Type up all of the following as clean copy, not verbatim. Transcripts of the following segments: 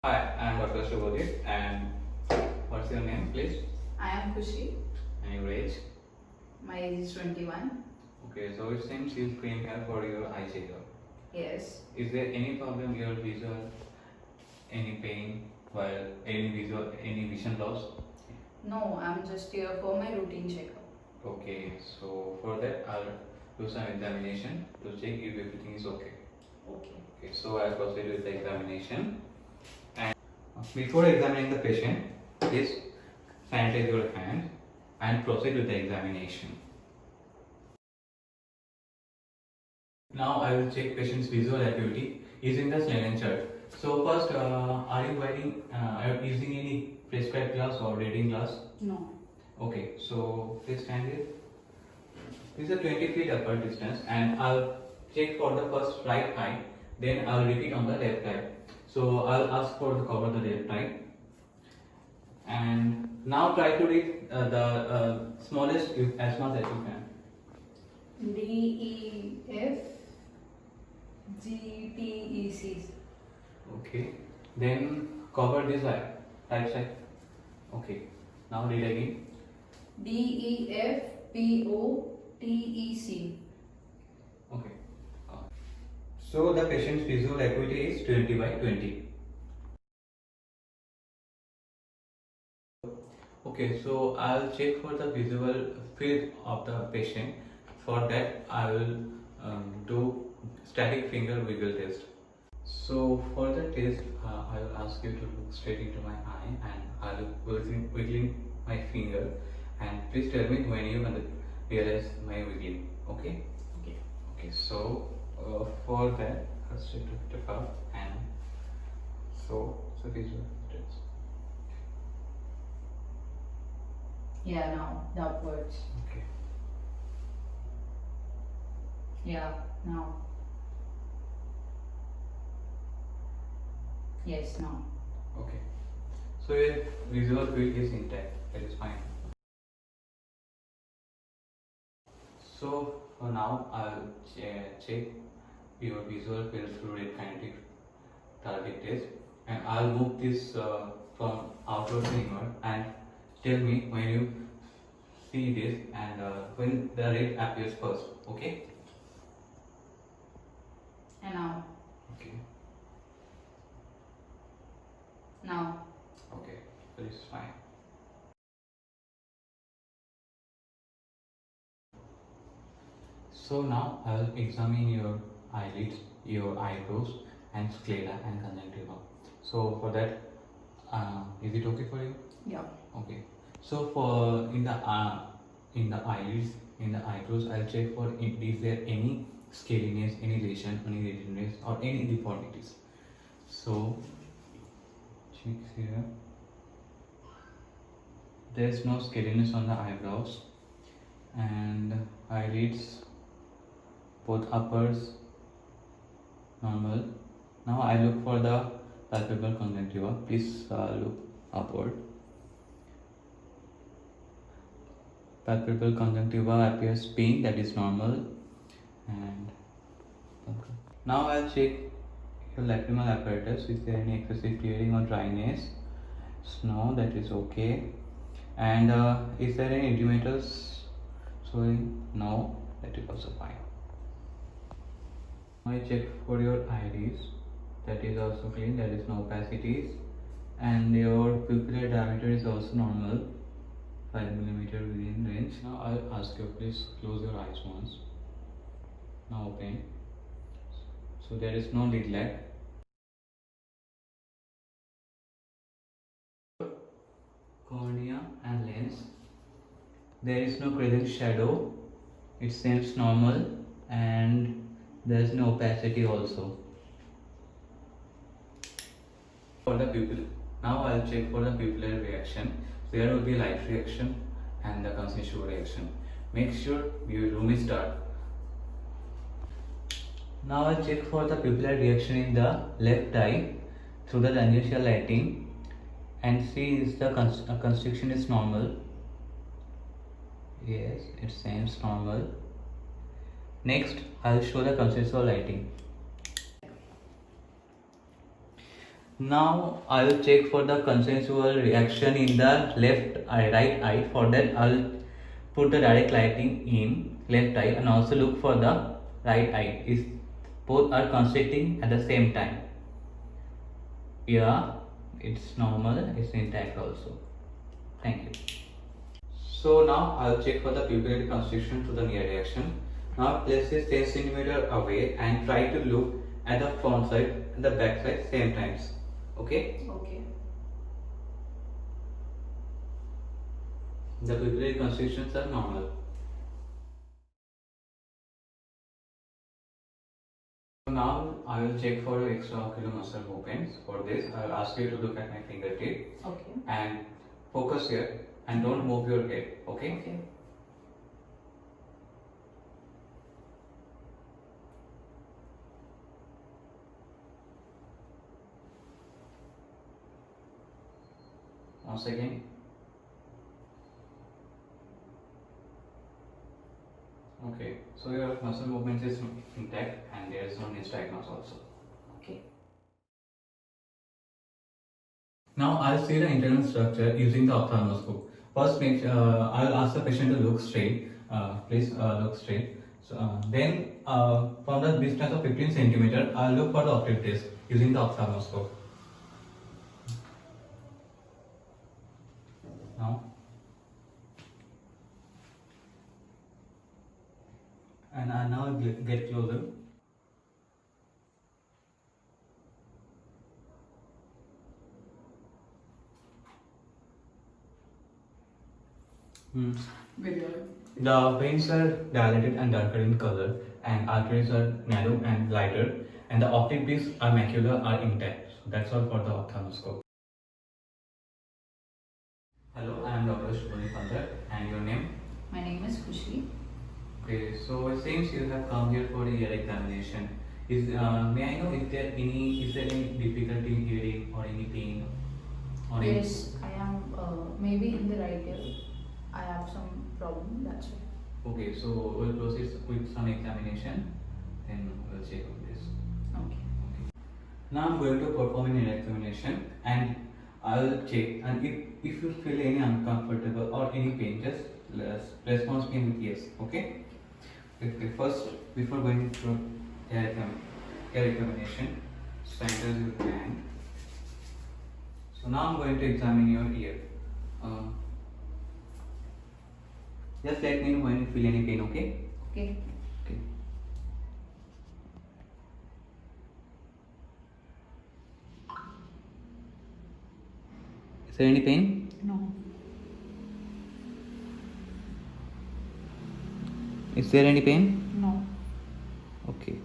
Hi, I am Dr. Shubhodip, and what's your name, please? I am Khushi. And your age? My age is 21. Okay, so it seems you came here for your eye checkup. Yes. Is there any problem your visual, any pain while any vision loss? No, I'm just here for my routine checkup. Okay, so for that I'll do some examination to check if everything is okay. Okay. Okay, so I'll proceed with the examination. And before examining the patient, please sanitize your hands and proceed with the examination. Now I will check patient's visual acuity using the Snellen chart. So first, are you using any prescribed glass or reading glass? No. Okay, so please stand here. This is a 20 feet apart distance, and I'll check for the first right eye, then I'll repeat on the left eye. So I'll ask for the cover the left eye, and now try to read the smallest as much as you can. D E F G T E C. Okay, then cover this eye, right side. Okay, now read again. D E F P O T E C. Okay. So the patient's visual acuity is 20 by 20. Okay, so I'll check for the visual field of the patient. For that, I will do static finger wiggle test. So for the test, I will ask you to look straight into my eye, and I will wiggling my finger, and please tell me when you realize my wiggling. Okay? Okay. Okay. So for that, I'll straight to the cuff, and so visual test. Yeah, now upwards. Okay. Yeah, now. Yes, now. Okay. So your visual field is intact. That is fine. So for now, I'll check your visual field through red kinetic target test, and I'll move this from outward to inward, and tell me when you see this and when the red appears first. Okay. And now. Okay. Now. Okay. So this is fine. So now I'll examine your eyelids, your eyebrows, and sclera and conjunctiva. So for that, is it okay for you? Yeah. Okay. So for in the eyelids, in the eyebrows, I'll check for is there any scaliness, any lesion, any redness, or any deformities. So check here. There's no scaliness on the eyebrows, and eyelids, both uppers, normal. Now I look for the palpebral conjunctiva. Please look upward. Palpebral conjunctiva appears pink, that is normal. And okay. Now I'll check your lacrimal apparatus. Is there any excessive tearing or dryness? No, that is okay. And is there any edematous swelling? No, that is also fine. I check for your iris. That is also clean. There is no opacities, and your pupillary diameter is also normal, 5 mm within range. Now I'll ask you, please close your eyes once. Now open. So there is no lid lag. Cornea and lens. There is no crescent shadow. It seems normal, and there is no opacity also. For the pupil, now I'll check for the pupillary reaction. There will be light reaction and the consensual reaction. Make sure your room is dark. Now I'll check for the pupillary reaction in the left eye through the tangential lighting, and see if the constriction is normal. Yes, it seems normal. Next, I'll show the consensual lighting. Now I'll check for the consensual reaction in the right eye. For that I'll put the direct lighting in left eye and also look for the right eye. Is both are constricting at the same time? Yeah, it's normal, it's intact also. Thank you. So now I'll check for the pupillary constriction to the near reaction. Now place this 10 centimeter away and try to look at the front side and the back side same times. Okay? Okay. The pupillary constrictions are normal. So now I will check for extraocular muscle movements. For this, I will ask you to look at my fingertip Okay. and focus here and don't move your head. Okay? Okay. Once again. Okay, so your muscle movement is intact and there is no nystagmus also. Okay. Now I'll see the internal structure using the ophthalmoscope. First, I'll ask the patient to look straight. Please look straight. So, then from the distance of 15 centimeter, I'll look for the optic disc using the ophthalmoscope. Now. And I now get closer. Video. The veins are dilated and darker in color, and arteries are narrow and lighter, and the optic discs are macular are intact. So that's all for the ophthalmoscope. Hello, I am Dr. Shubhani Pandar, and your name? My name is Khushi. Okay, so it seems you have come here for a ear examination. May I know if is there any difficulty in hearing or any pain? Or Yes, I am maybe in the right ear. I have some problem. That's it. Okay, so we'll proceed with some examination, then we'll check on this. Okay. Now I'm going to perform an ear examination and I'll check, and if you feel any uncomfortable or any pain, just response me with yes. Okay. First, before going to ear examination, sanitize your hand. So now I'm going to examine your ear. Just let me know when you feel any pain. Okay. Okay. Okay. Is there any pain? No. Is there any pain? No. Okay.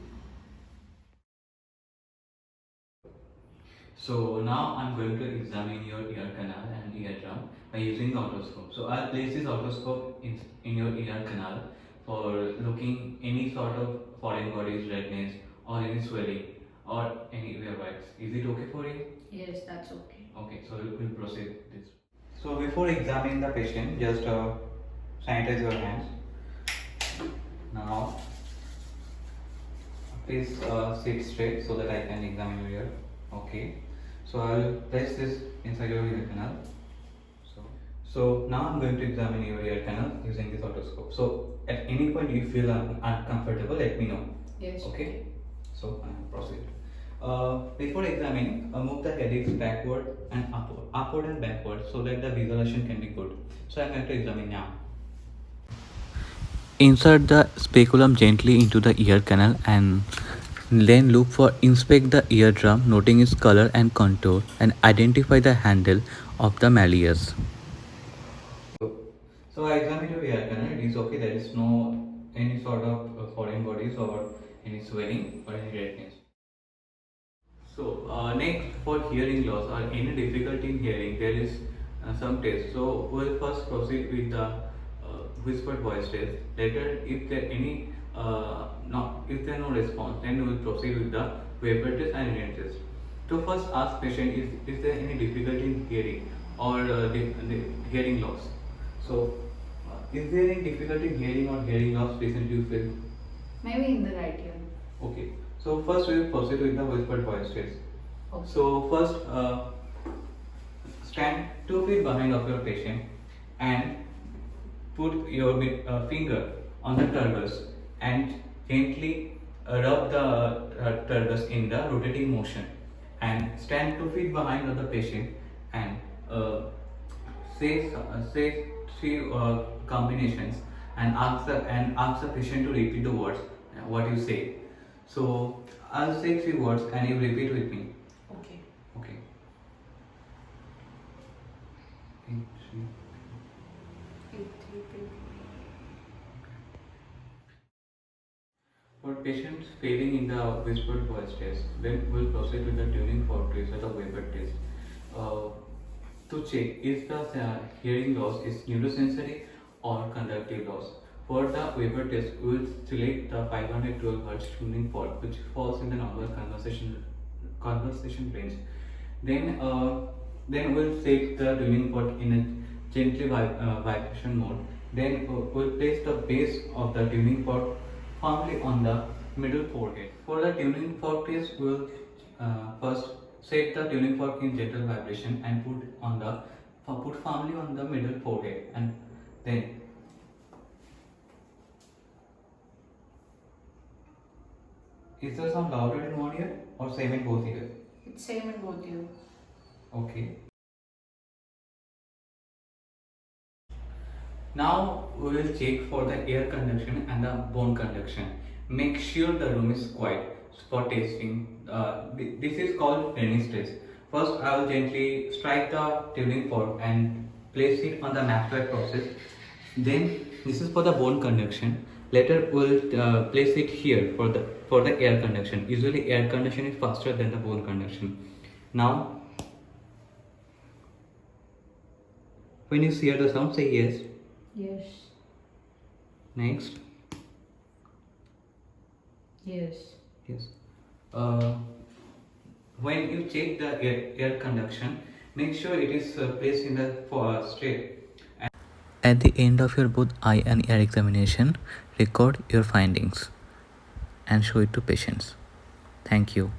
So now I'm going to examine your ear canal and eardrum by using the otoscope. So I'll place this otoscope in your ear canal for looking any sort of foreign bodies, redness or any swelling or any earwax. Is it okay for you? Yes, that's okay. Okay, so we'll proceed this. So before examining the patient, just sanitize your hands. Now, please sit straight so that I can examine your ear. Okay. So I'll place this inside your ear canal. So now I'm going to examine your ear canal using this otoscope. So at any point you feel uncomfortable, let me know. Yes. Okay. So I'll proceed. Before examining, move the headaches backward and upward and backward so that the visualization can be good. So I'm going to examine now. Insert the speculum gently into the ear canal and then inspect the eardrum, noting its color and contour, and identify the handle of the malleus. So I examined your ear canal. It is okay. There is no any sort of foreign bodies or any swelling or any redness. So next, for hearing loss or any difficulty in hearing, there is some test. So we'll first proceed with the whispered voice test. Later, if there any if there no response, then we will proceed with the vapor test and hearing test. So first, ask patient is there any difficulty in hearing or the hearing loss. So is there any difficulty in hearing or hearing loss recently you feel? Maybe in the right ear. Okay. So first we will proceed with the whispered voice test. Okay. So first, stand 2 feet behind of your patient and put your finger on the tergus and gently rub the tergus in the rotating motion, and stand 2 feet behind of the patient and say three combinations and ask the patient to repeat the words what you say. So I'll say 3 words and you repeat with me. Okay. Okay. 8, 3. 8, 3, 2. For patients failing in the whispered voice test, then we'll proceed with the tuning fork test or the Weber test. To check if the hearing loss is neurosensory or conductive loss. For the Weber test, we will select the 512 Hz tuning fork, which falls in the normal conversation range. Then we'll set the tuning fork in a gently vibration mode. Then we'll place the base of the tuning fork firmly on the middle forehead. For the tuning fork test, we'll first set the tuning fork in gentle vibration and put firmly on the middle forehead, and then is there some louder in one ear or same in both ears? It's same in both you. Okay. Now we will check for the air conduction and the bone conduction. Make sure the room is quiet for testing. This is called Penny's test. First, I will gently strike the tuning fork and place it on the Maxwell process. Then this is for the bone conduction. Later we'll place it here for the air conduction. Usually air conduction is faster than the bone conduction. Now, when you hear the sound, say yes. Yes. Next. Yes. Yes. When you check the air conduction, make sure it is placed in the straight. At the end of your both eye and ear examination, record your findings and show it to patients. Thank you.